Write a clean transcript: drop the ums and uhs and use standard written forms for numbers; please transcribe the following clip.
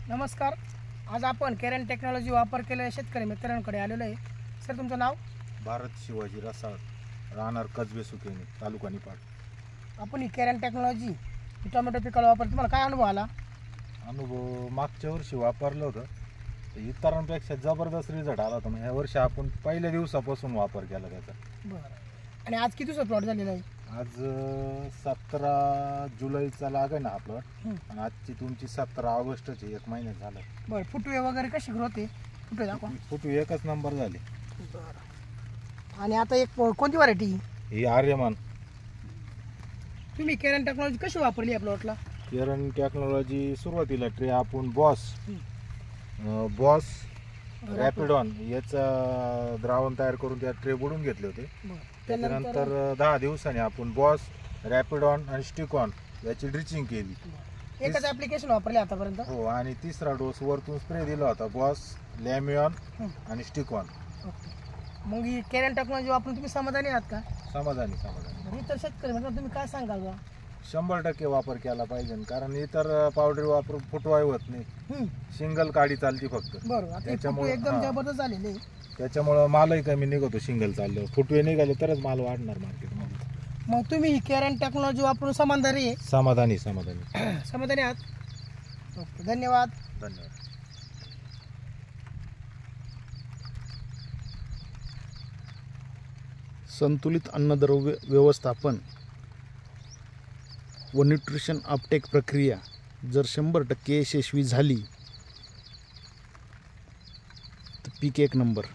नमस्कार. आज आपण केरन टेक्नॉलॉजी वापर केलेल्या शेतकरी मित्रांकडे आलेलो आहे. सर, तुमचं नाव? भारत शिवाजी रसाळ, राहणार कसबे सुकेने, तालुका निफाड. आपण ही केरन टेक्नॉलॉजी टोमॅटो पिकाला वापर, तुम्हाला काय अनुभव आला? अनुभव मागच्या वर्षी वापरलं होतं, तर इतरांपेक्षा जबरदस्त रिझल्ट आला होता. ह्या वर्षी आपण पहिल्या दिवसापासून वापर केला त्याचा. बरं. आणि आज किती दिवसात प्लॉट झालेला आहे? आज 17 जुलैचा लागे ना आपलं, आणि आजची तुमची 17 ऑगस्टची, 1 महिन्यात झालं. बरं. फुटवे वगैरे कशी ग्रोथ आहे? फुटवे दाखवा. फुटवी एकच नंबर झाली. बरं. आणि आता एक कोणती व्हरायटी? ही आर्यमान. तुम्ही केरन टेक्नॉलॉजी कशी वापरली या प्लॉटला? केरन टेक्नॉलॉजी सुरुवातीला ट्रे आपण बॉस रॅपिडॉन याचं द्रावण तयार करून त्या ट्रे बुडून घेतले होते. त्यानंतर 10 दिवसांनी आपण बॉस रॅपिडॉन आणि स्टिकॉन याची ड्रिचिंग केली. एकच ऍप्लिकेशन वापरले आतापर्यंत? हो. आणि तिसरा डोस वरतून स्प्रे दिला होता, बॉस लॅमियॉन आणि स्टिकॉन. मग ही केरन टेक्नॉलॉजी वापरून तुम्ही समाधानी आहात का? समाधानी. इतर शेतकरी म्हणजे तुम्ही काय सांगाल बा? 100% वापर केला पाहिजे, कारण इतर पावडर वापरून फुटवाय होत नाही. सिंगल काडी चालती फक्त. बरोबर. त्याच्यामुळे एकदम जबरदस्त झालेले. त्याच्यामुळे मालही कमी निघतो. सिंगल चाललं, फुटवे निघाले तरच माल वाढणार मार्केटमध्ये. मग तुम्ही ही केरन टेक्नॉलॉजी वापरून समाधानी आहे? समाधानी. समाधानी आहात? ओके, धन्यवाद. संतुलित अन्नद्रव्य व्यवस्थापन व न्यूट्रिशन अपटेक प्रक्रिया जर 100% यशस्वी झाली तर पीक 1 नंबर.